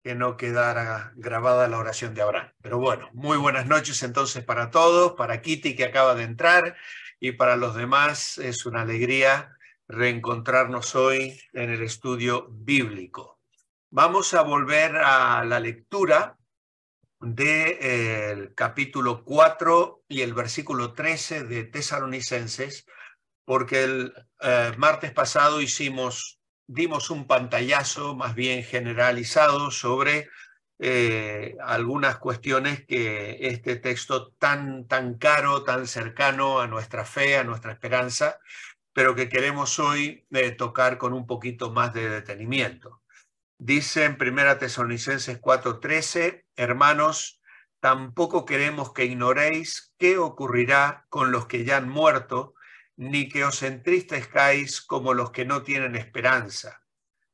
que no quedara grabada la oración de Abraham. Pero bueno, muy buenas noches entonces para todos, para Kitty que acaba de entrar y para los demás es una alegría reencontrarnos hoy en el estudio bíblico. Vamos a volver a la lectura del capítulo 4 y el versículo 13 de Tesalonicenses, porque el martes pasado dimos un pantallazo más bien generalizado sobre algunas cuestiones que este texto tan caro, tan cercano a nuestra fe, a nuestra esperanza, pero que queremos hoy tocar con un poquito más de detenimiento. Dice en 1 Tesalonicenses 4:13, hermanos, tampoco queremos que ignoréis qué ocurrirá con los que ya han muerto, ni que os entristezcáis como los que no tienen esperanza.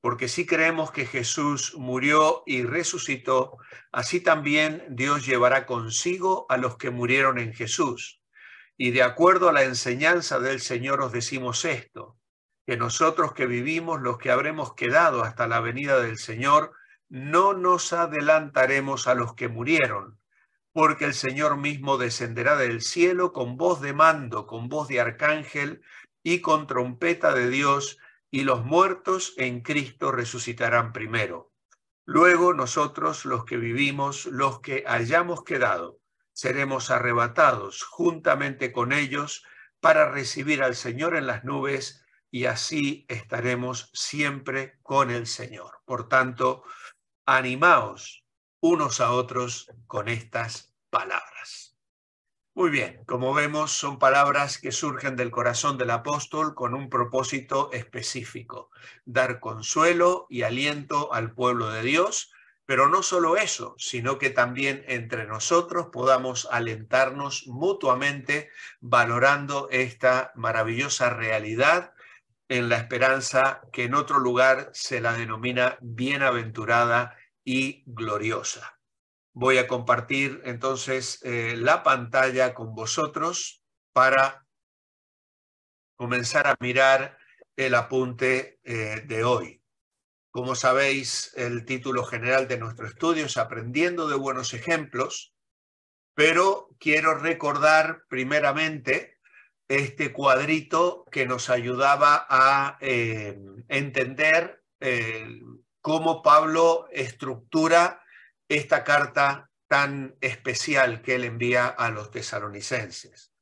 Porque si creemos que Jesús murió y resucitó, así también Dios llevará consigo a los que murieron en Jesús. Y de acuerdo a la enseñanza del Señor os decimos esto, que nosotros que vivimos, los que habremos quedado hasta la venida del Señor, no nos adelantaremos a los que murieron, porque el Señor mismo descenderá del cielo con voz de mando, con voz de arcángel y con trompeta de Dios, y los muertos en Cristo resucitarán primero. Luego nosotros, los que vivimos, los que hayamos quedado, seremos arrebatados juntamente con ellos para recibir al Señor en las nubes, y así estaremos siempre con el Señor. Por tanto, animaos unos a otros con estas palabras. Muy bien, como vemos, son palabras que surgen del corazón del apóstol con un propósito específico: dar consuelo y aliento al pueblo de Dios, pero no solo eso, sino que también entre nosotros podamos alentarnos mutuamente valorando esta maravillosa realidad en la esperanza que en otro lugar se la denomina bienaventurada y gloriosa. Voy a compartir entonces la pantalla con vosotros para comenzar a mirar el apunte de hoy. Como sabéis, el título general de nuestro estudio es Aprendiendo de buenos ejemplos, pero quiero recordar primeramente este cuadrito que nos ayudaba a entender cómo Pablo estructura esta carta tan especial que él envía a los tesalonicenses.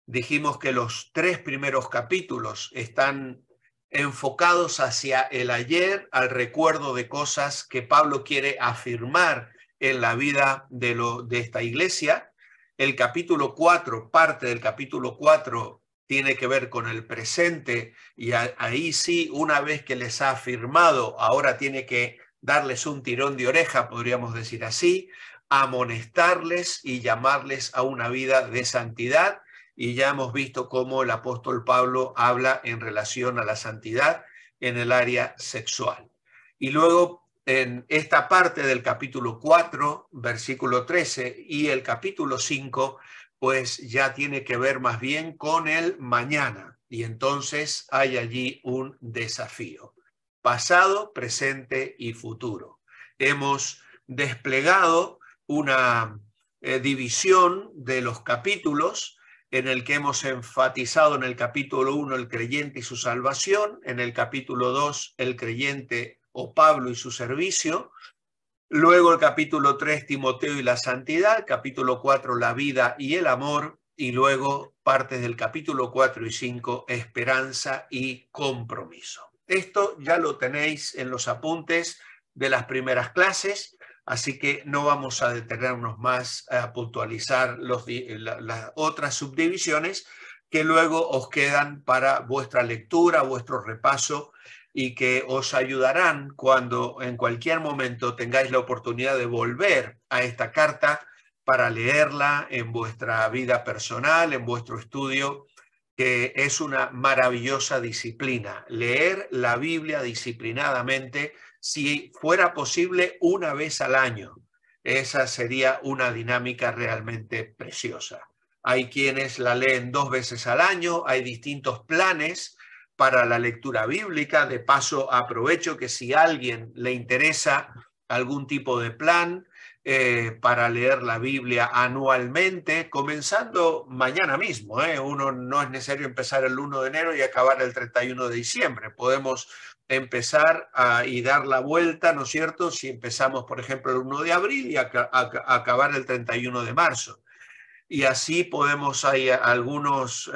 Dijimos que los 3 primeros capítulos están enfocados hacia el ayer, al recuerdo de cosas que Pablo quiere afirmar en la vida de esta iglesia. El capítulo 4, parte del capítulo 4, tiene que ver con el presente, y ahí sí, una vez que les ha afirmado, ahora tiene que darles un tirón de oreja, podríamos decir así, amonestarles y llamarles a una vida de santidad. Y ya hemos visto cómo el apóstol Pablo habla en relación a la santidad en el área sexual. Y luego en esta parte del capítulo 4, versículo 13, y el capítulo 5, pues ya tiene que ver más bien con el mañana. Y entonces hay allí un desafío: pasado, presente y futuro. Hemos desplegado una división de los capítulos en el que hemos enfatizado en el capítulo 1 el creyente y su salvación, en el capítulo 2 el creyente o Pablo y su servicio, luego el capítulo 3 Timoteo y la santidad, capítulo 4 la vida y el amor, y luego partes del capítulo 4 y 5 esperanza y compromiso. Esto ya lo tenéis en los apuntes de las primeras clases, así que no vamos a detenernos más a puntualizar las otras subdivisiones que luego os quedan para vuestra lectura, vuestro repaso, y que os ayudarán cuando en cualquier momento tengáis la oportunidad de volver a esta carta para leerla en vuestra vida personal, en vuestro estudio, que es una maravillosa disciplina. Leer la Biblia disciplinadamente, si fuera posible, una vez al año. Esa sería una dinámica realmente preciosa. Hay quienes la leen 2 veces al año, hay distintos planes para la lectura bíblica. De paso, aprovecho que si a alguien le interesa algún tipo de plan para leer la Biblia anualmente, comenzando mañana mismo. Uno no es necesario empezar el 1 de enero y acabar el 31 de diciembre. Podemos empezar y dar la vuelta, ¿no es cierto? Si empezamos, por ejemplo, el 1 de abril y acabar el 31 de marzo. Y así podemos, hay algunos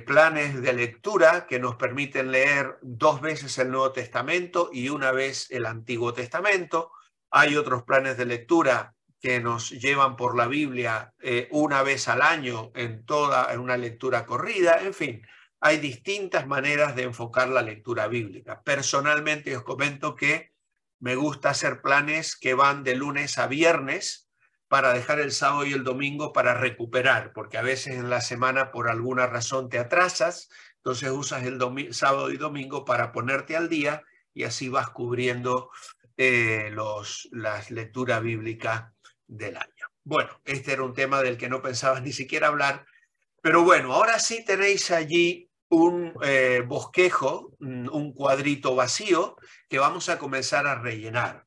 planes de lectura que nos permiten leer 2 veces el Nuevo Testamento y 1 vez el Antiguo Testamento. Hay otros planes de lectura que nos llevan por la Biblia 1 vez al año en una lectura corrida. En fin, hay distintas maneras de enfocar la lectura bíblica. Personalmente os comento que me gusta hacer planes que van de lunes a viernes, para dejar el sábado y el domingo para recuperar, porque a veces en la semana por alguna razón te atrasas, entonces usas el sábado y domingo para ponerte al día y así vas cubriendo las lecturas bíblicas del año. Bueno, este era un tema del que no pensabas ni siquiera hablar, pero bueno, ahora sí tenéis allí un bosquejo, un cuadrito vacío que vamos a comenzar a rellenar,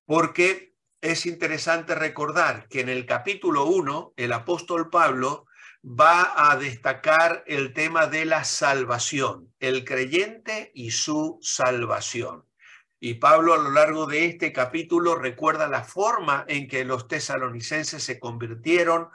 porque es interesante recordar que en el capítulo 1 el apóstol Pablo va a destacar el tema de la salvación, el creyente y su salvación. Y Pablo a lo largo de este capítulo recuerda la forma en que los tesalonicenses se convirtieron,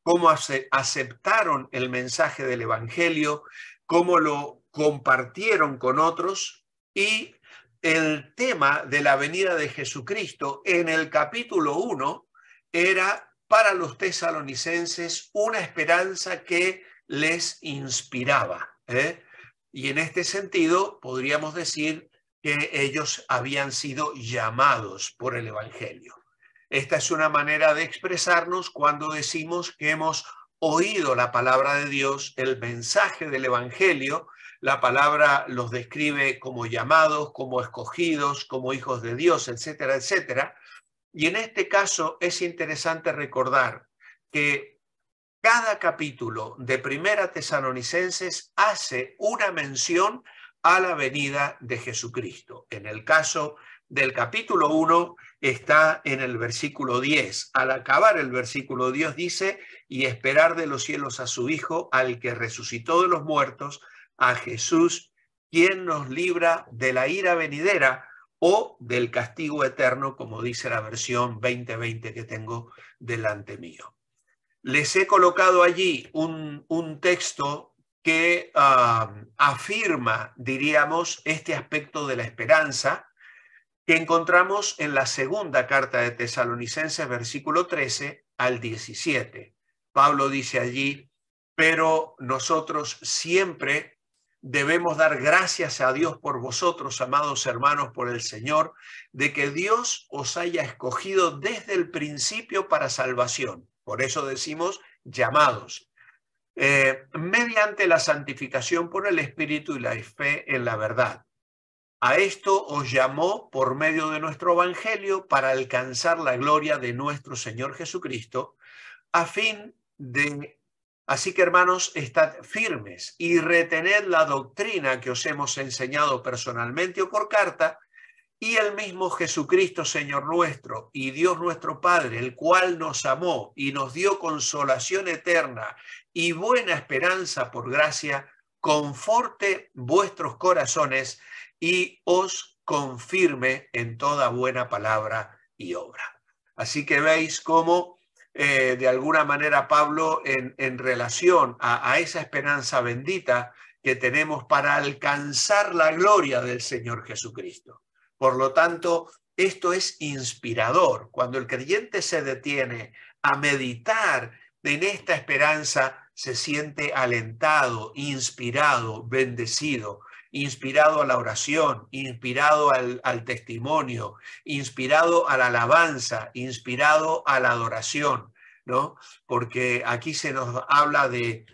cómo aceptaron el mensaje del evangelio, cómo lo compartieron con otros, y el tema de la venida de Jesucristo en el capítulo 1 era para los tesalonicenses una esperanza que les inspiraba. Y en este sentido podríamos decir que ellos habían sido llamados por el evangelio. Esta es una manera de expresarnos cuando decimos que hemos oído la palabra de Dios, el mensaje del evangelio. La palabra los describe como llamados, como escogidos, como hijos de Dios, etcétera, etcétera. Y en este caso es interesante recordar que cada capítulo de Primera Tesalonicenses hace una mención a la venida de Jesucristo. En el caso del capítulo 1 está en el versículo 10. Al acabar el versículo 10 dice, y esperar de los cielos a su Hijo, al que resucitó de los muertos, a Jesús, quien nos libra de la ira venidera o del castigo eterno, como dice la versión 2020 que tengo delante mío. Les he colocado allí un texto que afirma, diríamos, este aspecto de la esperanza que encontramos en la segunda carta de Tesalonicenses, versículo 13 al 17. Pablo dice allí, pero nosotros siempre debemos dar gracias a Dios por vosotros, amados hermanos, por el Señor, de que Dios os haya escogido desde el principio para salvación. Por eso decimos llamados, mediante la santificación por el Espíritu y la fe en la verdad. A esto os llamó por medio de nuestro evangelio para alcanzar la gloria de nuestro Señor Jesucristo, a fin de... Así que, hermanos, estad firmes y retened la doctrina que os hemos enseñado personalmente o por carta, y el mismo Jesucristo, Señor nuestro, y Dios nuestro Padre, el cual nos amó y nos dio consolación eterna y buena esperanza por gracia, conforte vuestros corazones y os confirme en toda buena palabra y obra. Así que veis cómo de alguna manera Pablo en relación a esa esperanza bendita que tenemos para alcanzar la gloria del Señor Jesucristo. Por lo tanto, esto es inspirador. Cuando el creyente se detiene a meditar en esta esperanza, se siente alentado, inspirado, bendecido, inspirado a la oración, inspirado al testimonio, inspirado a la alabanza, inspirado a la adoración, ¿no? Porque aquí se nos habla de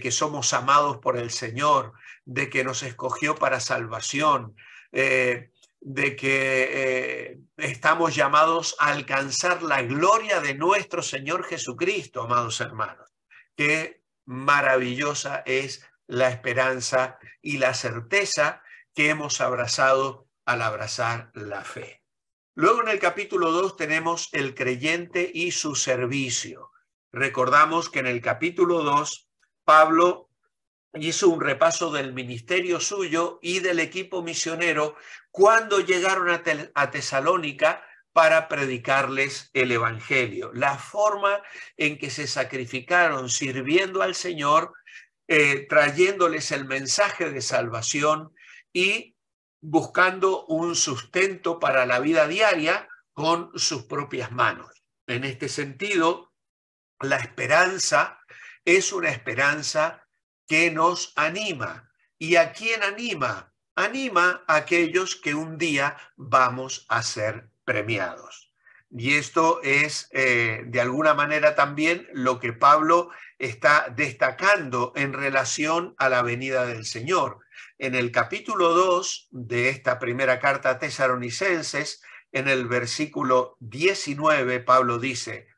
que somos amados por el Señor, de que nos escogió para salvación, de que estamos llamados a alcanzar la gloria de nuestro Señor Jesucristo, amados hermanos. Qué maravillosa es la esperanza y la certeza que hemos abrazado al abrazar la fe. Luego en el capítulo 2 tenemos el creyente y su servicio. Recordamos que en el capítulo 2 Pablo hizo un repaso del ministerio suyo y del equipo misionero cuando llegaron a Tesalónica para predicarles el evangelio. La forma en que se sacrificaron sirviendo al Señor, trayéndoles el mensaje de salvación y buscando un sustento para la vida diaria con sus propias manos. En este sentido, la esperanza es una esperanza que nos anima. ¿Y a quién anima? Anima a aquellos que un día vamos a ser premiados. Y esto es de alguna manera también lo que Pablo está destacando en relación a la venida del Señor. En el capítulo 2 de esta primera carta a Tesalonicenses, en el versículo 19, Pablo dice: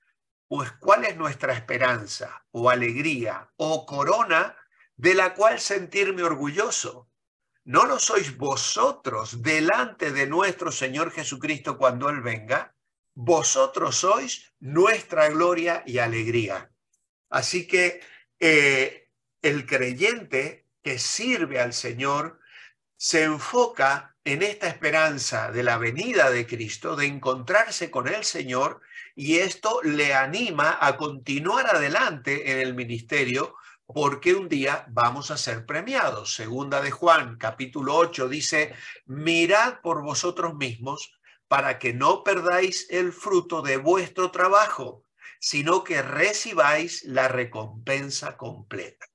pues ¿cuál es nuestra esperanza o alegría o corona de la cual sentirme orgulloso? ¿No lo sois vosotros delante de nuestro Señor Jesucristo cuando Él venga? Vosotros sois nuestra gloria y alegría. Así que el creyente que sirve al Señor se enfoca en esta esperanza de la venida de Cristo, de encontrarse con el Señor, y esto le anima a continuar adelante en el ministerio, porque un día vamos a ser premiados. Segunda de Juan, capítulo 8, dice: mirad por vosotros mismos para que no perdáis el fruto de vuestro trabajo, sino que recibáis la recompensa completa.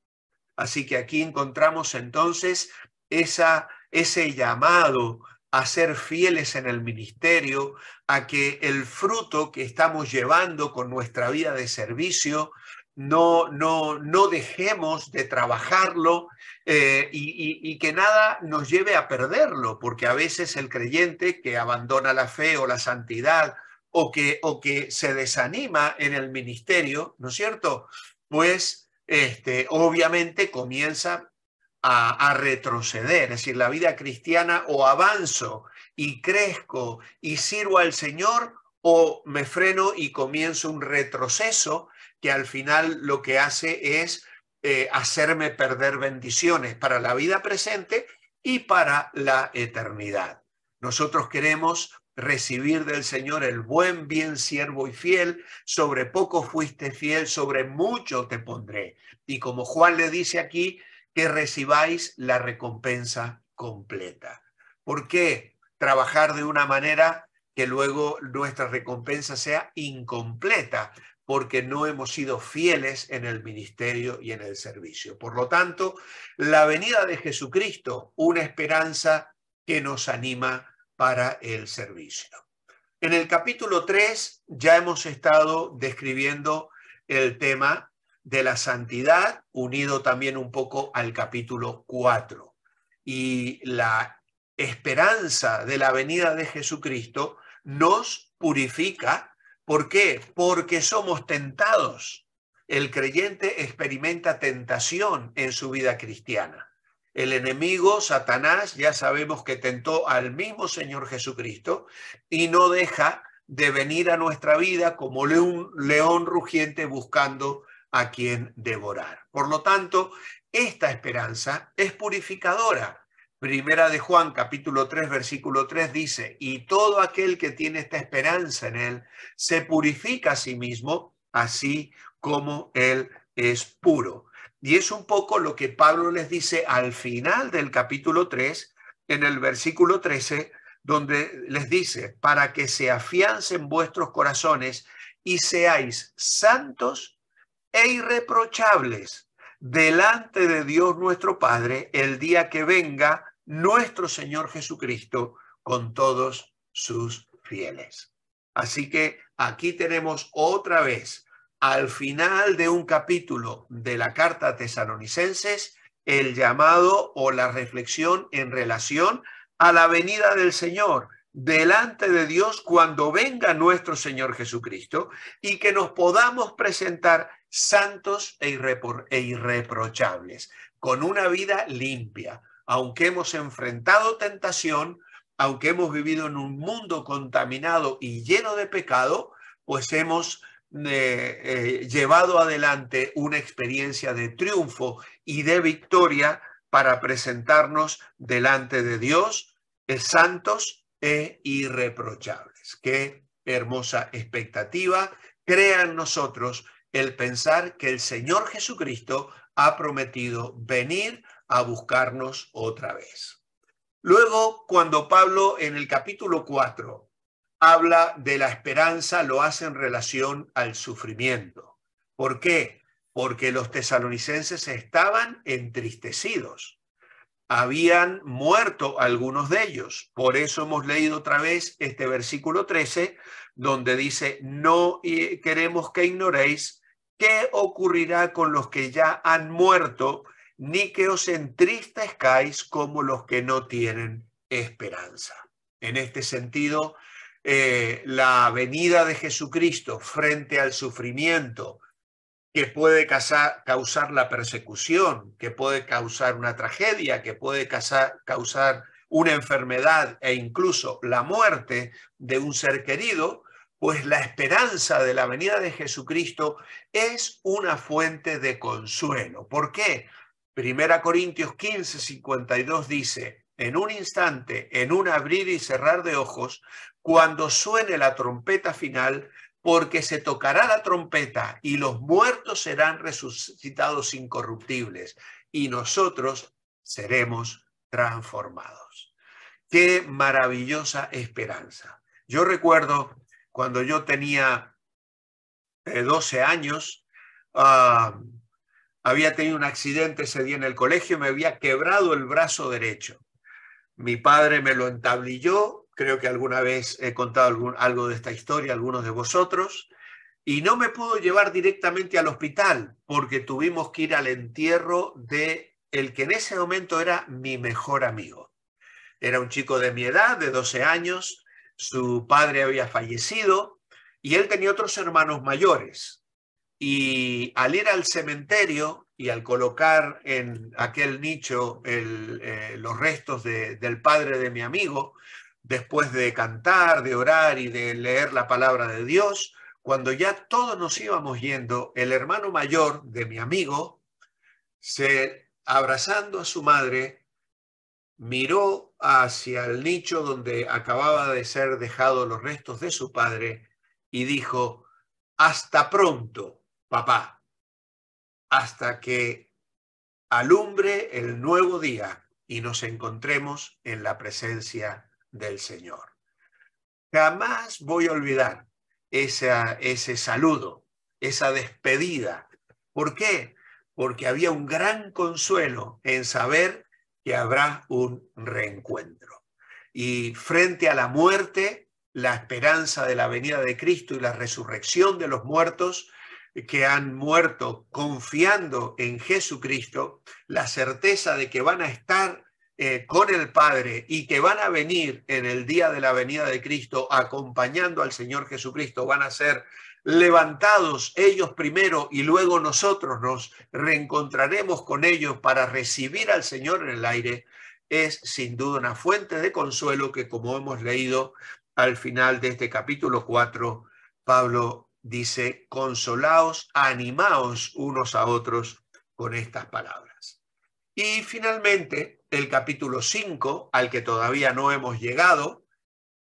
Así que aquí encontramos entonces ese llamado a ser fieles en el ministerio, a que el fruto que estamos llevando con nuestra vida de servicio no dejemos de trabajarlo y que nada nos lleve a perderlo, porque a veces el creyente que abandona la fe o la santidad o que se desanima en el ministerio, ¿no es cierto? Pues obviamente comienza a retroceder, es decir, la vida cristiana o avanzo y crezco y sirvo al Señor, o me freno y comienzo un retroceso que al final lo que hace es hacerme perder bendiciones para la vida presente y para la eternidad. Nosotros queremos recibir del Señor el bien siervo y fiel, sobre poco fuiste fiel, sobre mucho te pondré. Y como Juan le dice aquí, que recibáis la recompensa completa. ¿Por qué trabajar de una manera que luego nuestra recompensa sea incompleta? Porque no hemos sido fieles en el ministerio y en el servicio. Por lo tanto, la venida de Jesucristo, una esperanza que nos anima para el servicio. En el capítulo 3 ya hemos estado describiendo el tema de la santidad, unido también un poco al capítulo 4. Y la esperanza de la venida de Jesucristo nos purifica. ¿Por qué? Porque somos tentados. El creyente experimenta tentación en su vida cristiana. El enemigo, Satanás, ya sabemos que tentó al mismo Señor Jesucristo y no deja de venir a nuestra vida como un león rugiente buscando a quien devorar. Por lo tanto, esta esperanza es purificadora. Primera de Juan, capítulo 3, versículo 3 dice: y todo aquel que tiene esta esperanza en él se purifica a sí mismo, así como él es puro. Y es un poco lo que Pablo les dice al final del capítulo 3, en el versículo 13, donde les dice: para que se afiancen vuestros corazones y seáis santos e irreprochables delante de Dios nuestro Padre el día que venga nuestro Señor Jesucristo con todos sus fieles. Así que aquí tenemos otra vez, al final de un capítulo de la carta a Tesalonicenses, el llamado o la reflexión en relación a la venida del Señor delante de Dios cuando venga nuestro Señor Jesucristo, y que nos podamos presentar santos e irreprochables, con una vida limpia. Aunque hemos enfrentado tentación, aunque hemos vivido en un mundo contaminado y lleno de pecado, pues hemos llevado adelante una experiencia de triunfo y de victoria para presentarnos delante de Dios santos e irreprochables. Qué hermosa expectativa crea en nosotros el pensar que el Señor Jesucristo ha prometido venir a buscarnos otra vez. Luego, cuando Pablo en el capítulo 4 habla de la esperanza, lo hace en relación al sufrimiento. ¿Por qué? Porque los tesalonicenses estaban entristecidos. Habían muerto algunos de ellos. Por eso hemos leído otra vez este versículo 13, donde dice, no queremos que ignoréis qué ocurrirá con los que ya han muerto, ni que os entristezcáis como los que no tienen esperanza. En este sentido, la venida de Jesucristo frente al sufrimiento que puede causar la persecución, que puede causar una tragedia, que puede causar una enfermedad e incluso la muerte de un ser querido, pues la esperanza de la venida de Jesucristo es una fuente de consuelo. ¿Por qué? 1 Corintios 15, 52 dice, en un instante, en un abrir y cerrar de ojos, cuando suene la trompeta final, porque se tocará la trompeta y los muertos serán resucitados incorruptibles y nosotros seremos transformados. Qué maravillosa esperanza. Yo recuerdo cuando yo tenía 12 años, había tenido un accidente ese día en el colegio, me había quebrado el brazo derecho. Mi padre me lo entablilló, creo que alguna vez he contado algo de esta historia a algunos de vosotros, y no me pudo llevar directamente al hospital porque tuvimos que ir al entierro de el que en ese momento era mi mejor amigo. Era un chico de mi edad, de 12 años, su padre había fallecido y él tenía otros hermanos mayores. Y al ir al cementerio y al colocar en aquel nicho los restos del padre de mi amigo, después de cantar, de orar y de leer la palabra de Dios, cuando ya todos nos íbamos yendo, el hermano mayor de mi amigo, abrazando a su madre, miró hacia el nicho donde acababa de ser dejado los restos de su padre y dijo, hasta pronto, papá, hasta que alumbre el nuevo día y nos encontremos en la presencia del Señor. Jamás voy a olvidar ese saludo, esa despedida. ¿Por qué? Porque había un gran consuelo en saber que habrá un reencuentro. Y frente a la muerte, la esperanza de la venida de Cristo y la resurrección de los muertos que han muerto confiando en Jesucristo, la certeza de que van a estar con el Padre y que van a venir en el día de la venida de Cristo acompañando al Señor Jesucristo, van a ser levantados ellos primero y luego nosotros nos reencontraremos con ellos para recibir al Señor en el aire, es sin duda una fuente de consuelo que, como hemos leído al final de este capítulo 4, Pablo dice, consolaos, animaos unos a otros con estas palabras. Y finalmente, el capítulo 5, al que todavía no hemos llegado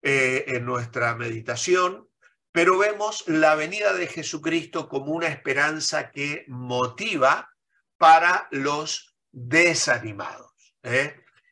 en nuestra meditación, pero vemos la venida de Jesucristo como una esperanza que motiva para los desanimados.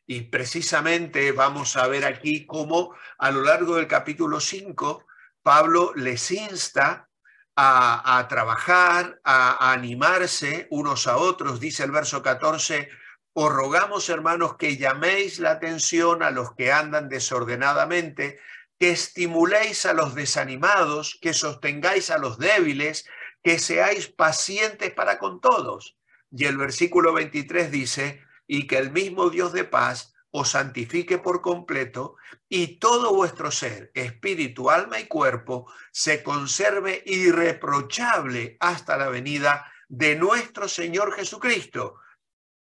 Y precisamente vamos a ver aquí cómo a lo largo del capítulo 5, Pablo les insta a trabajar, a animarse unos a otros. Dice el verso 14, os rogamos, hermanos, que llaméis la atención a los que andan desordenadamente, que estimuléis a los desanimados, que sostengáis a los débiles, que seáis pacientes para con todos. Y el versículo 23 dice, y que el mismo Dios de paz os santifique por completo y todo vuestro ser, espíritu, alma y cuerpo, se conserve irreprochable hasta la venida de nuestro Señor Jesucristo.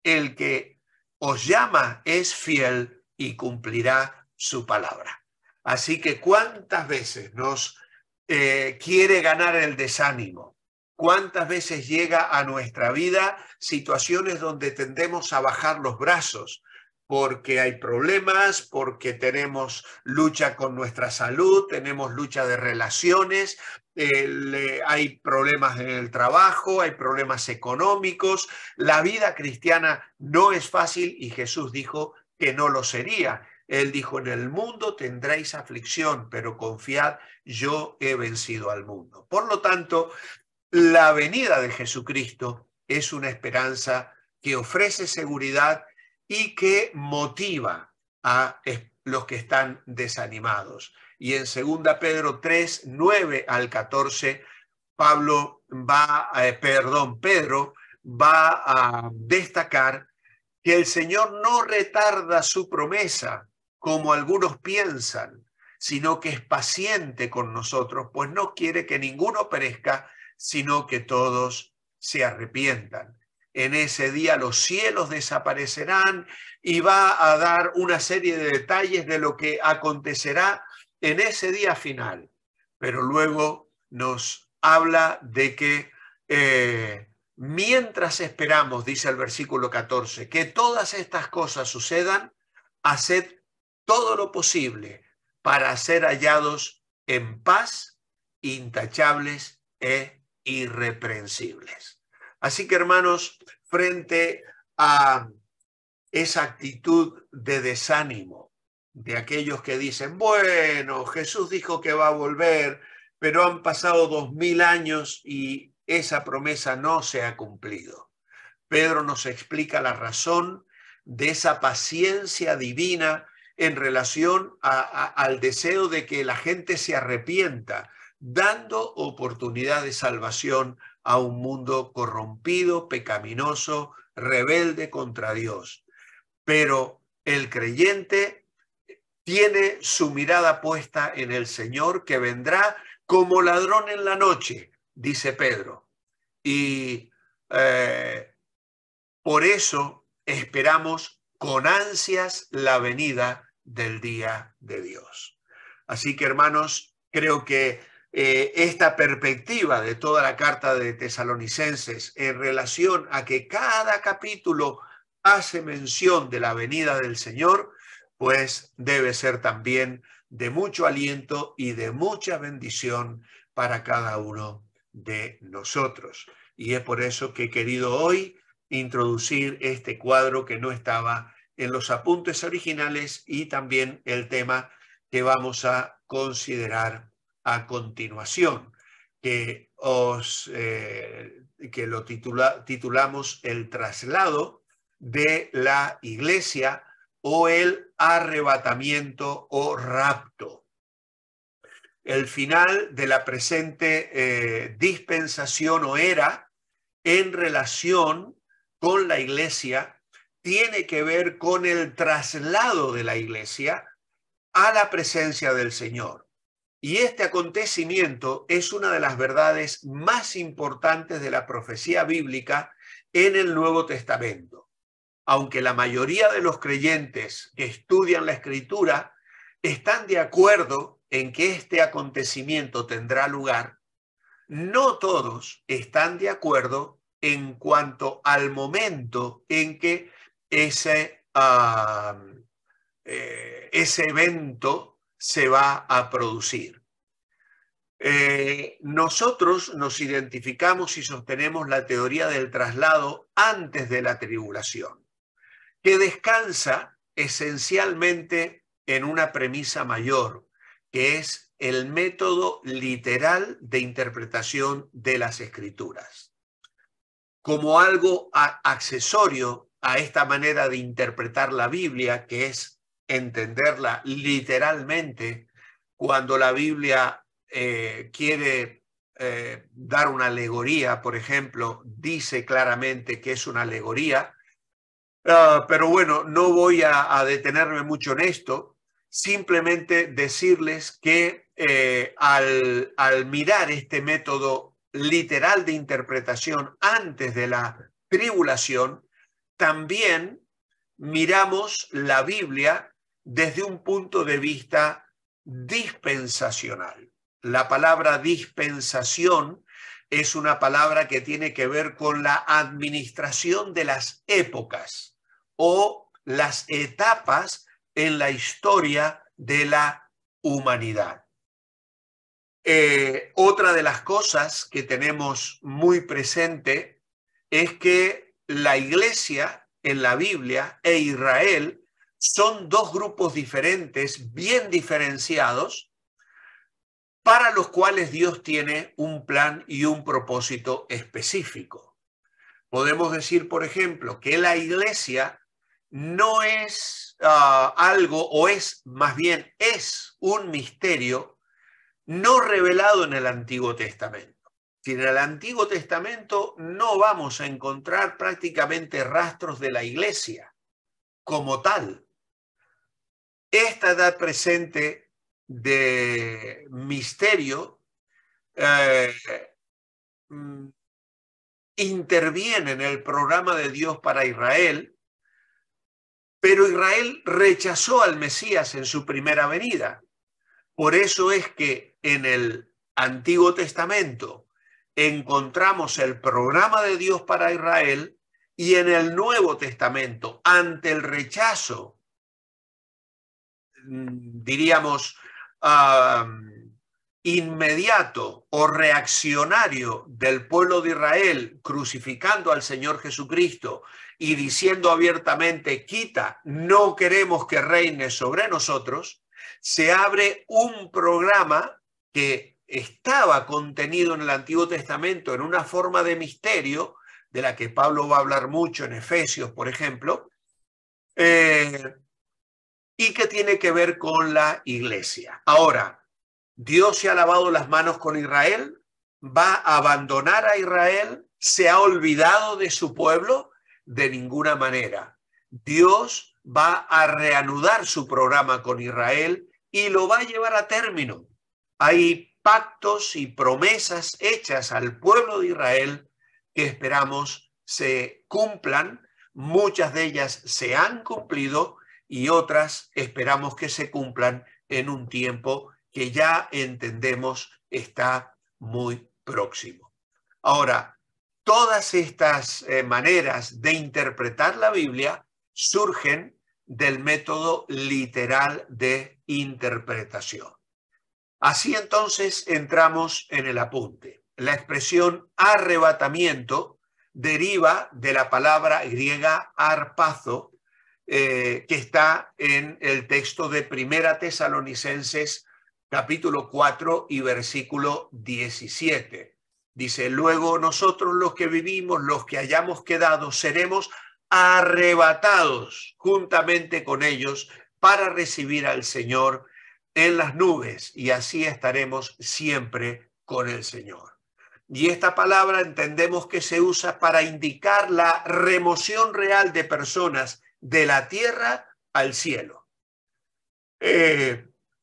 El que os llama es fiel y cumplirá su palabra. Así que ¿cuántas veces nos quiere ganar el desánimo? ¿Cuántas veces llega a nuestra vida situaciones donde tendemos a bajar los brazos? Porque hay problemas, porque tenemos lucha con nuestra salud, tenemos lucha de relaciones, hay problemas en el trabajo, hay problemas económicos. La vida cristiana no es fácil y Jesús dijo que no lo sería. Él dijo, en el mundo tendréis aflicción, pero confiad, yo he vencido al mundo. Por lo tanto, la venida de Jesucristo es una esperanza que ofrece seguridad y que motiva a los que están desanimados. Y en 2 Pedro 3, 9 al 14, Pedro va a destacar que el Señor no retarda su promesa, como algunos piensan, sino que es paciente con nosotros, pues no quiere que ninguno perezca, sino que todos se arrepientan. En ese día los cielos desaparecerán y va a dar una serie de detalles de lo que acontecerá en ese día final. Pero luego nos habla de que mientras esperamos, dice el versículo 14, que todas estas cosas sucedan, haced todo lo posible para ser hallados en paz, intachables e irreprensibles. Así que, hermanos, frente a esa actitud de desánimo de aquellos que dicen, bueno, Jesús dijo que va a volver, pero han pasado 2000 años y esa promesa no se ha cumplido. Pedro nos explica la razón de esa paciencia divina en relación al deseo de que la gente se arrepienta, dando oportunidad de salvación a un mundo corrompido, pecaminoso, rebelde contra Dios. Pero el creyente tiene su mirada puesta en el Señor, que vendrá como ladrón en la noche, dice Pedro. Y por eso esperamos con ansias la venida del día de Dios. Así que, hermanos, creo que esta perspectiva de toda la carta de Tesalonicenses en relación a que cada capítulo hace mención de la venida del Señor, pues debe ser también de mucho aliento y de mucha bendición para cada uno de nosotros. Y es por eso que he querido hoy introducir este cuadro que no estaba en los apuntes originales y también el tema que vamos a considerar a continuación, que lo titulamos el traslado de la iglesia o el arrebatamiento o rapto. El final de la presente dispensación o era en relación con la iglesia tiene que ver con el traslado de la iglesia a la presencia del Señor. Y este acontecimiento es una de las verdades más importantes de la profecía bíblica en el Nuevo Testamento. Aunque la mayoría de los creyentes que estudian la Escritura están de acuerdo en que este acontecimiento tendrá lugar, no todos están de acuerdo en cuanto al momento en que ese evento se va a producir. Nosotros nos identificamos y sostenemos la teoría del traslado antes de la tribulación, que descansa esencialmente en una premisa mayor, que es el método literal de interpretación de las Escrituras. Como algo accesorio a esta manera de interpretar la Biblia, que es entenderla literalmente, cuando la Biblia quiere dar una alegoría, por ejemplo, dice claramente que es una alegoría, pero bueno, no voy a detenerme mucho en esto, simplemente decirles que al mirar este método literal de interpretación antes de la tribulación, también miramos la Biblia desde un punto de vista dispensacional. La palabra dispensación es una palabra que tiene que ver con la administración de las épocas o las etapas en la historia de la humanidad. Otra de las cosas que tenemos muy presente es que la iglesia en la Biblia e Israel son dos grupos diferentes, bien diferenciados, para los cuales Dios tiene un plan y un propósito específico. Podemos decir, por ejemplo, que la iglesia no es algo, o es más bien es un misterio no revelado en el Antiguo Testamento. En el Antiguo Testamento no vamos a encontrar prácticamente rastros de la iglesia como tal. Esta edad presente de misterio interviene en el programa de Dios para Israel, pero Israel rechazó al Mesías en su primera venida. Por eso es que en el Antiguo Testamento encontramos el programa de Dios para Israel y en el Nuevo Testamento, ante el rechazo, diríamos, inmediato o reaccionario del pueblo de Israel crucificando al Señor Jesucristo y diciendo abiertamente, quita, no queremos que reine sobre nosotros, se abre un programa que estaba contenido en el Antiguo Testamento en una forma de misterio, de la que Pablo va a hablar mucho en Efesios, por ejemplo, y que tiene que ver con la iglesia. Ahora, ¿Dios se ha lavado las manos con Israel? ¿Va a abandonar a Israel? ¿Se ha olvidado de su pueblo? De ninguna manera. Dios va a reanudar su programa con Israel y lo va a llevar a término. Hay pactos y promesas hechas al pueblo de Israel que esperamos se cumplan. Muchas de ellas se han cumplido y otras esperamos que se cumplan en un tiempo que ya entendemos está muy próximo. Ahora, todas estas maneras de interpretar la Biblia surgen del método literal de interpretación. Así entonces entramos en el apunte. La expresión arrebatamiento deriva de la palabra griega arpazo, que está en el texto de Primera Tesalonicenses capítulo 4 y versículo 17. Dice, luego nosotros los que vivimos, los que hayamos quedado, seremos arrebatados juntamente con ellos para recibir al Señor en las nubes y así estaremos siempre con el Señor. Y esta palabra entendemos que se usa para indicar la remoción real de personas de la tierra al cielo.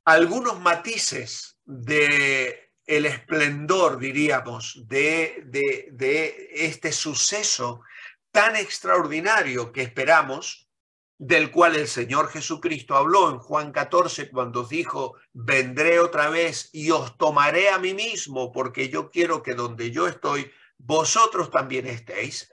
Algunos matices de el esplendor, diríamos, de este suceso tan extraordinario que esperamos, del cual el Señor Jesucristo habló en Juan 14 cuando dijo, vendré otra vez y os tomaré a mí mismo porque yo quiero que donde yo estoy, vosotros también estéis.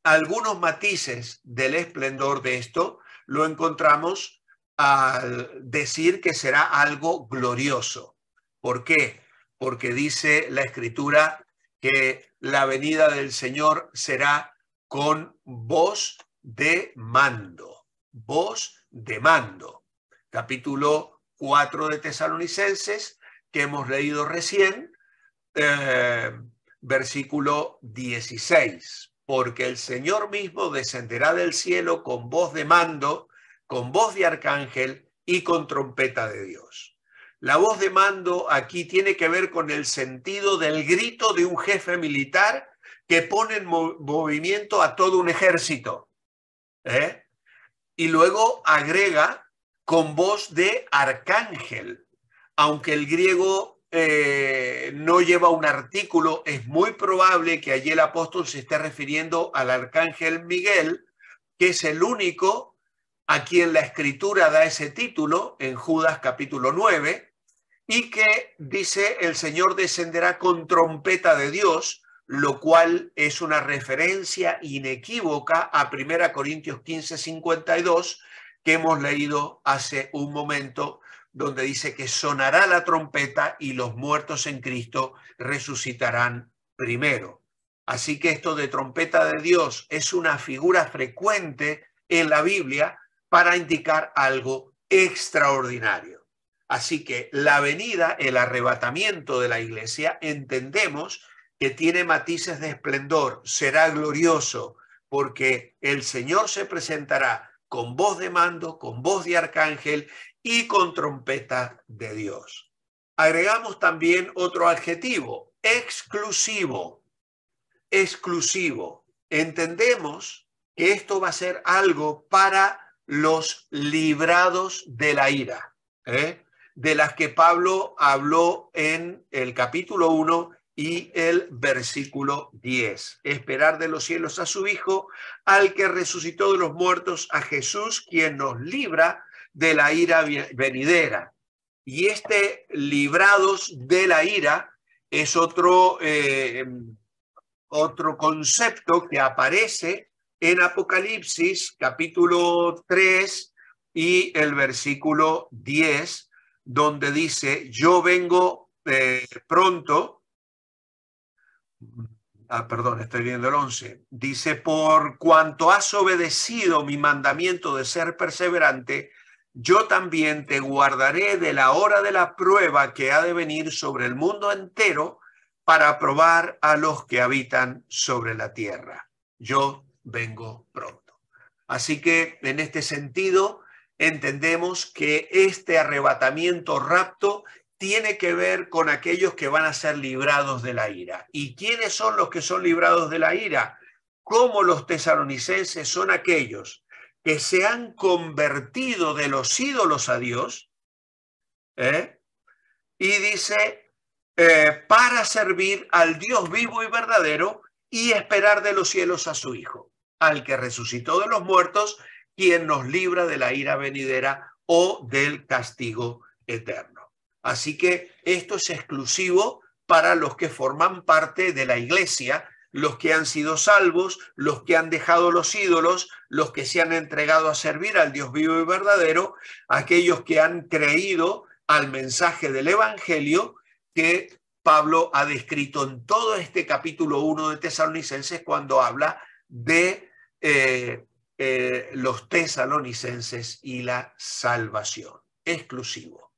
Algunos matices del esplendor de esto lo encontramos al decir que será algo glorioso. ¿Por qué? Porque dice la Escritura que la venida del Señor será con voz de mando. Voz de mando. Capítulo 4 de Tesalonicenses, que hemos leído recién, versículo 16. Porque el Señor mismo descenderá del cielo con voz de mando, con voz de arcángel y con trompeta de Dios. La voz de mando aquí tiene que ver con el sentido del grito de un jefe militar que pone en movimiento a todo un ejército. Y luego agrega con voz de arcángel. Aunque el griego no lleva un artículo, es muy probable que allí el apóstol se esté refiriendo al arcángel Miguel, que es el único a quien la Escritura da ese título en Judas capítulo 9, y que dice: el Señor descenderá con trompeta de Dios, lo cual es una referencia inequívoca a 1 Corintios 15:52, que hemos leído hace un momento, donde dice que sonará la trompeta y los muertos en Cristo resucitarán primero. Así que esto de trompeta de Dios es una figura frecuente en la Biblia para indicar algo extraordinario. Así que la venida, el arrebatamiento de la iglesia, entendemos que tiene matices de esplendor, será glorioso, porque el Señor se presentará con voz de mando, con voz de arcángel y con trompeta de Dios. Agregamos también otro adjetivo: exclusivo. Exclusivo. Entendemos que esto va a ser algo para los librados de la ira, de las que Pablo habló en el capítulo 1 y el versículo 10. Esperar de los cielos a su Hijo, al que resucitó de los muertos, a Jesús, quien nos libra de la ira venidera. Y este librados de la ira es otro concepto que aparece en Apocalipsis capítulo 3 y el versículo 10, donde dice: yo vengo pronto. Perdón, estoy viendo el 11. Dice: por cuanto has obedecido mi mandamiento de ser perseverante, yo también te guardaré de la hora de la prueba que ha de venir sobre el mundo entero, para probar a los que habitan sobre la tierra. Yo vengo pronto. Así que en este sentido entendemos que este arrebatamiento, rapto, tiene que ver con aquellos que van a ser librados de la ira. ¿Y quiénes son los que son librados de la ira? Como los tesalonicenses, son aquellos que se han convertido de los ídolos a Dios, y dice, para servir al Dios vivo y verdadero y esperar de los cielos a su Hijo, al que resucitó de los muertos, quien nos libra de la ira venidera o del castigo eterno. Así que esto es exclusivo para los que forman parte de la iglesia, los que han sido salvos, los que han dejado los ídolos, los que se han entregado a servir al Dios vivo y verdadero, aquellos que han creído al mensaje del Evangelio que Pablo ha descrito en todo este capítulo 1 de Tesalonicenses, cuando habla de los tesalonicenses y la salvación. Exclusivo.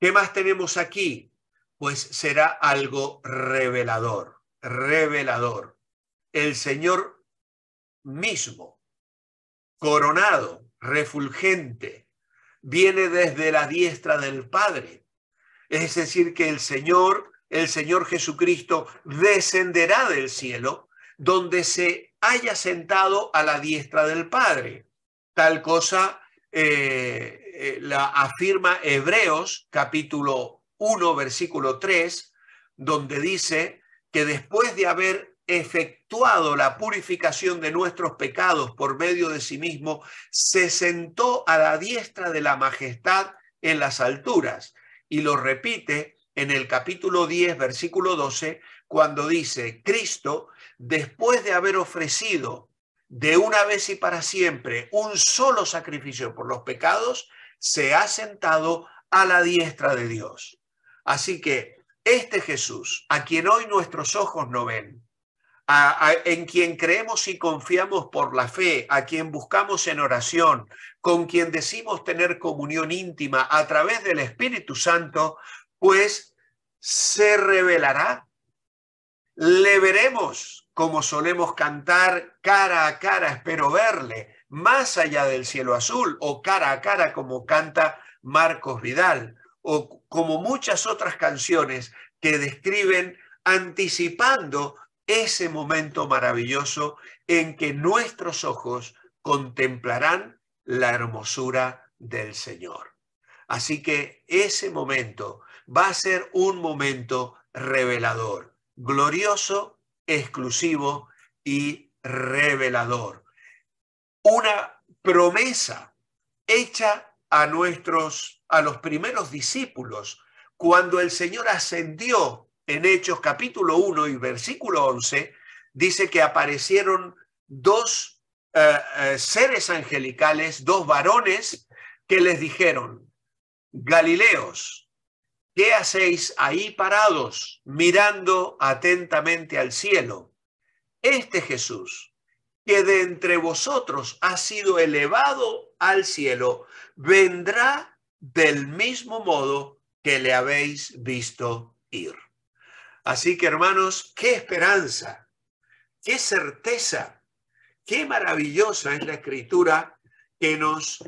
¿Qué más tenemos aquí? Pues será algo revelador, revelador. El Señor mismo, coronado, refulgente, viene desde la diestra del Padre. Es decir, que el Señor Jesucristo descenderá del cielo, donde se haya sentado a la diestra del Padre. Tal cosa la afirma Hebreos capítulo 1, versículo 3, donde dice que después de haber efectuado la purificación de nuestros pecados por medio de sí mismo, se sentó a la diestra de la majestad en las alturas. Y lo repite en el capítulo 10, versículo 12, cuando dice: Cristo, después de haber ofrecido de una vez y para siempre un solo sacrificio por los pecados, se ha sentado a la diestra de Dios. Así que este Jesús, a quien hoy nuestros ojos no ven, en quien creemos y confiamos por la fe, a quien buscamos en oración, con quien decimos tener comunión íntima a través del Espíritu Santo, pues se revelará. Le veremos, como solemos cantar: cara a cara espero verle, más allá del cielo azul, o cara a cara, como canta Marcos Vidal, o como muchas otras canciones que describen anticipando ese momento maravilloso en que nuestros ojos contemplarán la hermosura del Señor. Así que ese momento va a ser un momento revelador, glorioso, exclusivo y revelador. Una promesa hecha a los primeros discípulos. Cuando el Señor ascendió en Hechos capítulo 1 y versículo 11, dice que aparecieron dos seres angelicales, dos varones que les dijeron: Galileos, ¿qué hacéis ahí parados, mirando atentamente al cielo? Este Jesús, que de entre vosotros ha sido elevado al cielo, vendrá del mismo modo que le habéis visto ir. Así que, hermanos, qué esperanza, qué certeza, qué maravillosa es la Escritura que nos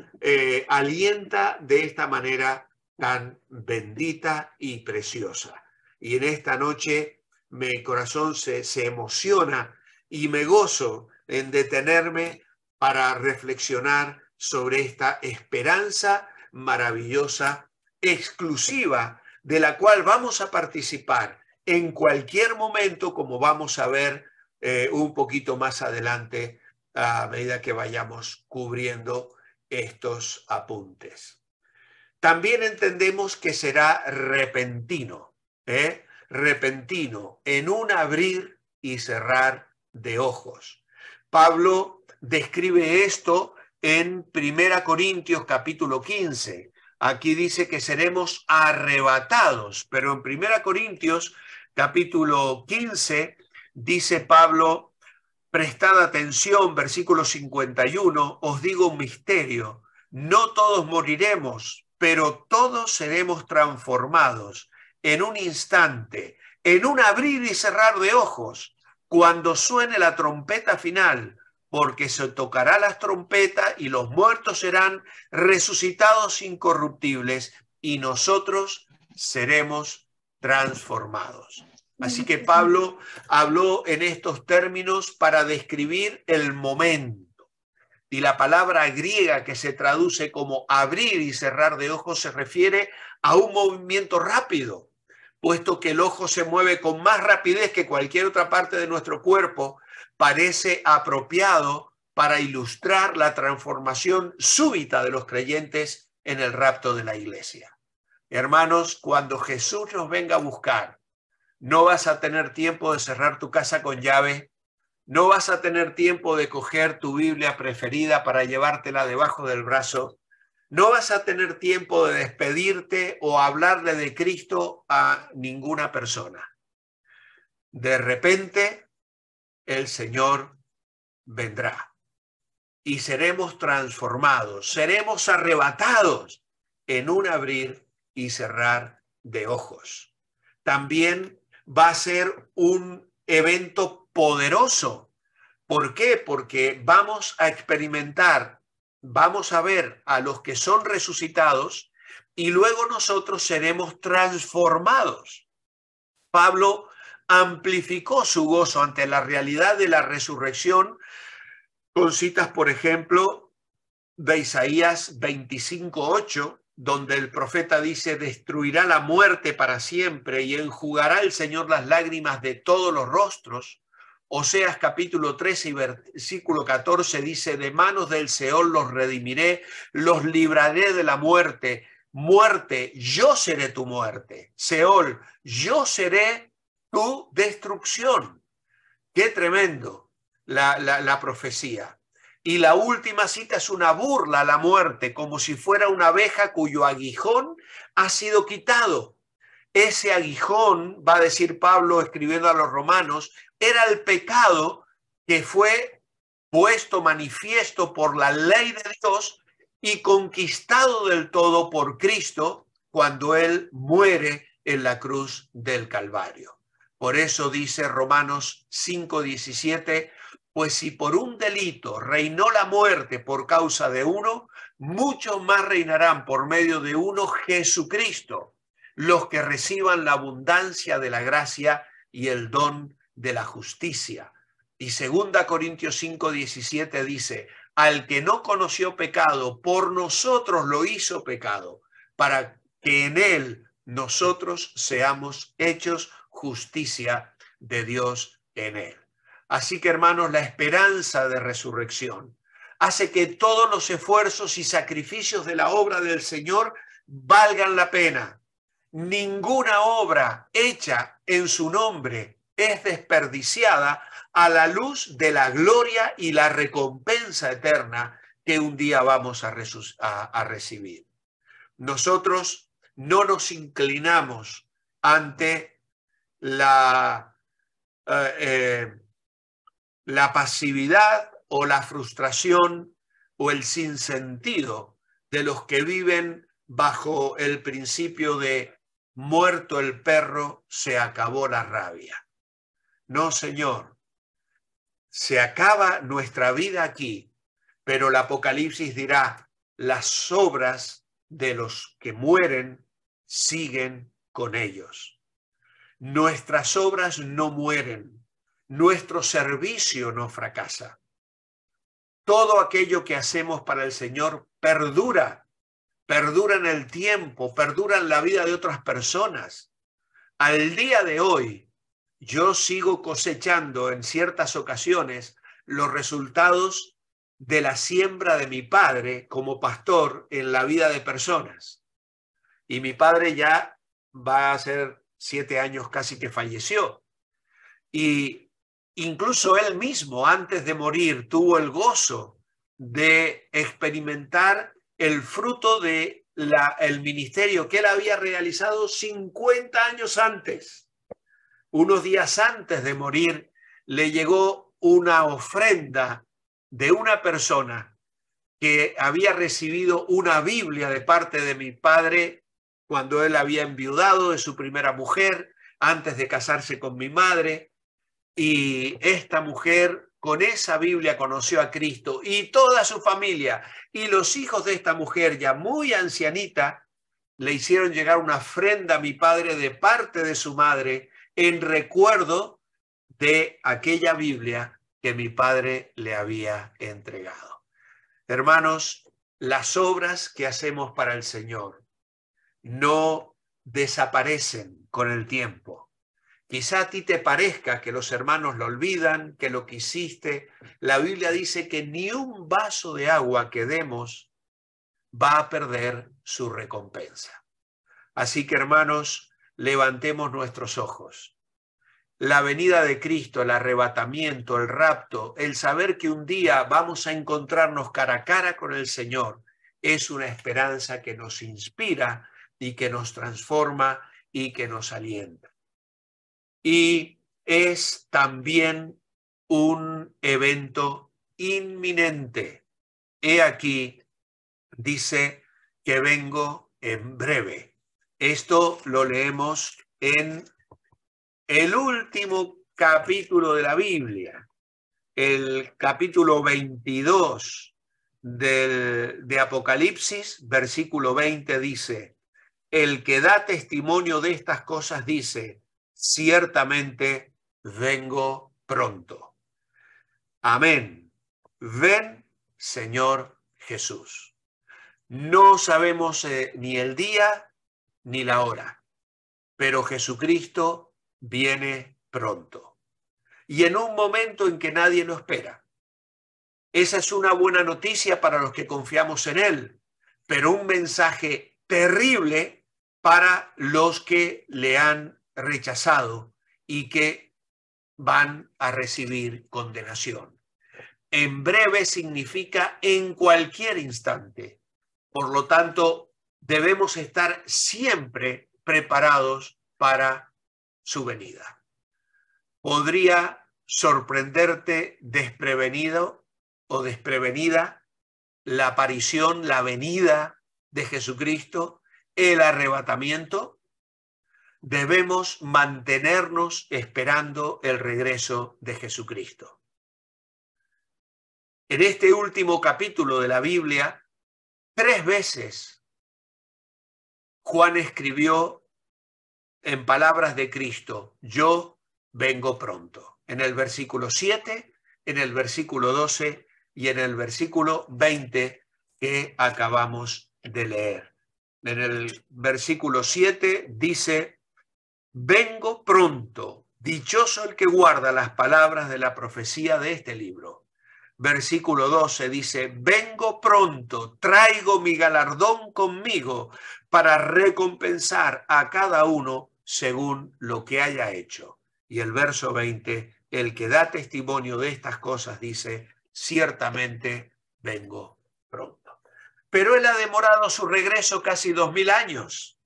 alienta de esta manera tan bendita y preciosa. Y en esta noche mi corazón se emociona y me gozo en detenerme para reflexionar sobre esta esperanza maravillosa, exclusiva, de la cual vamos a participar en cualquier momento, como vamos a ver un poquito más adelante a medida que vayamos cubriendo estos apuntes. También entendemos que será repentino, repentino, en un abrir y cerrar de ojos. Pablo describe esto en 1 Corintios capítulo 15. Aquí dice que seremos arrebatados, pero en 1 Corintios capítulo 15 dice Pablo: prestad atención, versículo 51, os digo un misterio, no todos moriremos, pero todos seremos transformados en un instante, en un abrir y cerrar de ojos, cuando suene la trompeta final, porque se tocará la trompeta y los muertos serán resucitados incorruptibles y nosotros seremos transformados. Así que Pablo habló en estos términos para describir el momento. Y la palabra griega que se traduce como abrir y cerrar de ojos se refiere a un movimiento rápido, puesto que el ojo se mueve con más rapidez que cualquier otra parte de nuestro cuerpo. Parece apropiado para ilustrar la transformación súbita de los creyentes en el rapto de la iglesia. Hermanos, cuando Jesús nos venga a buscar, no vas a tener tiempo de cerrar tu casa con llave, no vas a tener tiempo de coger tu Biblia preferida para llevártela debajo del brazo, no vas a tener tiempo de despedirte o hablarle de Cristo a ninguna persona. De repente, el Señor vendrá y seremos transformados, seremos arrebatados en un abrir y cerrar de ojos. También va a ser un evento poderoso. ¿Por qué? Porque vamos a experimentar, vamos a ver a los que son resucitados y luego nosotros seremos transformados. Pablo amplificó su gozo ante la realidad de la resurrección con citas, por ejemplo, de Isaías 25:8, donde el profeta dice: destruirá la muerte para siempre y enjugará el Señor las lágrimas de todos los rostros. Oseas capítulo 13 y versículo 14 dice: de manos del Seol los redimiré, los libraré de la muerte. Muerte, yo seré tu muerte. Seol, yo seré tu destrucción. Qué tremendo la profecía. Y la última cita es una burla a la muerte, como si fuera una abeja cuyo aguijón ha sido quitado. Ese aguijón, va a decir Pablo escribiendo a los romanos, era el pecado que fue puesto manifiesto por la ley de Dios y conquistado del todo por Cristo cuando Él muere en la cruz del Calvario. Por eso dice Romanos 5:17, pues si por un delito reinó la muerte por causa de uno, muchos más reinarán por medio de uno, Jesucristo, los que reciban la abundancia de la gracia y el don de la justicia. Y 2 Corintios 5:17 dice, al que no conoció pecado, por nosotros lo hizo pecado, para que en él nosotros seamos hechos justicia de Dios en él. Así que, hermanos, la esperanza de resurrección hace que todos los esfuerzos y sacrificios de la obra del Señor valgan la pena. Ninguna obra hecha en su nombre es desperdiciada a la luz de la gloria y la recompensa eterna que un día vamos a recibir. Nosotros no nos inclinamos ante la pasividad o la frustración o el sinsentido de los que viven bajo el principio de muerto el perro, se acabó la rabia. No, Señor, se acaba nuestra vida aquí, pero el Apocalipsis dirá, las obras de los que mueren siguen con ellos. Nuestras obras no mueren, nuestro servicio no fracasa. Todo aquello que hacemos para el Señor perdura en el tiempo, perdura en la vida de otras personas. Al día de hoy, yo sigo cosechando en ciertas ocasiones los resultados de la siembra de mi padre como pastor en la vida de personas. Y mi padre ya va a ser 7 años casi que falleció. Y incluso él mismo, antes de morir, tuvo el gozo de experimentar el fruto de el ministerio que él había realizado 50 años antes. Unos días antes de morir, le llegó una ofrenda de una persona que había recibido una Biblia de parte de mi padre cuando él había enviudado de su primera mujer, antes de casarse con mi madre. Y esta mujer con esa Biblia conoció a Cristo, y toda su familia y los hijos de esta mujer ya muy ancianita le hicieron llegar una ofrenda a mi padre de parte de su madre en recuerdo de aquella Biblia que mi padre le había entregado. Hermanos, las obras que hacemos para el Señor no desaparecen con el tiempo. Quizá a ti te parezca que los hermanos lo olvidan, que lo que hiciste. La Biblia dice que ni un vaso de agua que demos va a perder su recompensa. Así que, hermanos, levantemos nuestros ojos. La venida de Cristo, el arrebatamiento, el rapto, el saber que un día vamos a encontrarnos cara a cara con el Señor, es una esperanza que nos inspira y que nos transforma y que nos alienta. Y es también un evento inminente. He aquí, dice que vengo en breve. Esto lo leemos en el último capítulo de la Biblia, el capítulo 22 de Apocalipsis, versículo 20 dice, el que da testimonio de estas cosas dice, ciertamente vengo pronto. Amén. Ven, Señor Jesús. No sabemos ni el día ni la hora, pero Jesucristo viene pronto. Y en un momento en que nadie lo espera. Esa es una buena noticia para los que confiamos en Él, pero un mensaje terrible para los que le han rechazado y que van a recibir condenación. En breve significa en cualquier instante. Por lo tanto, debemos estar siempre preparados para su venida. Podría sorprenderte desprevenido o desprevenida la aparición, la venida de Jesucristo, el arrebatamiento. Debemos mantenernos esperando el regreso de Jesucristo. En este último capítulo de la Biblia, 3 veces Juan escribió en palabras de Cristo, yo vengo pronto. En el versículo 7, en el versículo 12 y en el versículo 20 que acabamos de leer. En el versículo 7 dice, vengo pronto, dichoso el que guarda las palabras de la profecía de este libro. versículo 12 dice, vengo pronto, traigo mi galardón conmigo para recompensar a cada uno según lo que haya hecho. Y el verso 20, el que da testimonio de estas cosas dice, ciertamente vengo pronto. Pero él ha demorado su regreso casi 2000 años.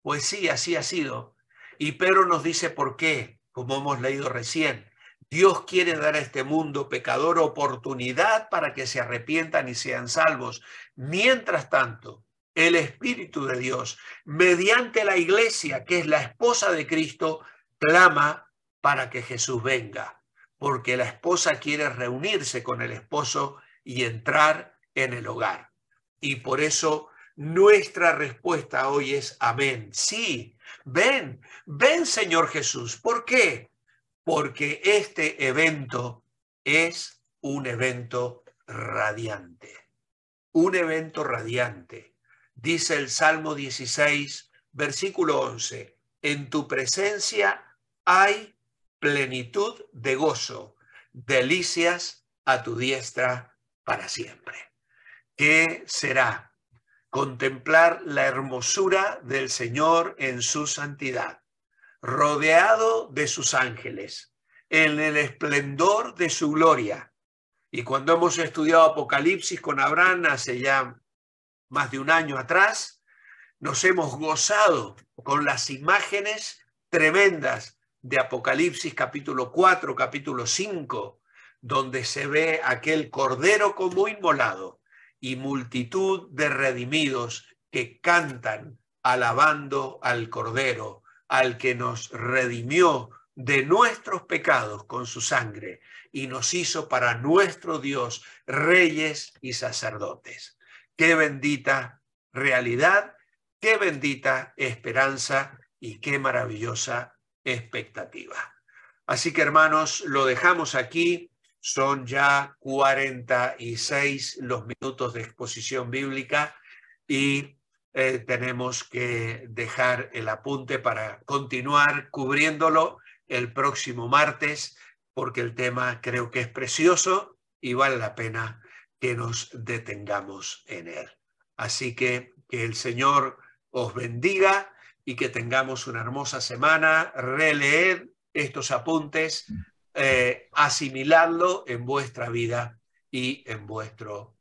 Pues sí, así ha sido. Y Pedro nos dice por qué, como hemos leído recién. Dios quiere dar a este mundo pecador oportunidad para que se arrepientan y sean salvos. Mientras tanto, el Espíritu de Dios, mediante la iglesia, que es la esposa de Cristo, clama para que Jesús venga, porque la esposa quiere reunirse con el esposo y entrar en el hogar. Y por eso nuestra respuesta hoy es amén. Sí, ven, ven Señor Jesús. ¿Por qué? Porque este evento es un evento radiante. Un evento radiante. Dice el Salmo 16, versículo 11, en tu presencia hay plenitud de gozo, delicias a tu diestra para siempre. ¿Qué será? Contemplar la hermosura del Señor en su santidad, rodeado de sus ángeles, en el esplendor de su gloria. Y cuando hemos estudiado Apocalipsis con Abraham hace ya más de un año atrás, nos hemos gozado con las imágenes tremendas de Apocalipsis capítulo 4, capítulo 5, donde se ve aquel cordero como inmolado y multitud de redimidos que cantan alabando al Cordero, al que nos redimió de nuestros pecados con su sangre y nos hizo para nuestro Dios reyes y sacerdotes. Qué bendita realidad, qué bendita esperanza y qué maravillosa expectativa. Así que, hermanos, lo dejamos aquí. Son ya 46 los minutos de exposición bíblica y tenemos que dejar el apunte para continuar cubriéndolo el próximo martes, porque el tema creo que es precioso y vale la pena que nos detengamos en él. Así que el Señor os bendiga y que tengamos una hermosa semana. Releed estos apuntes, asimilarlo en vuestra vida y en vuestro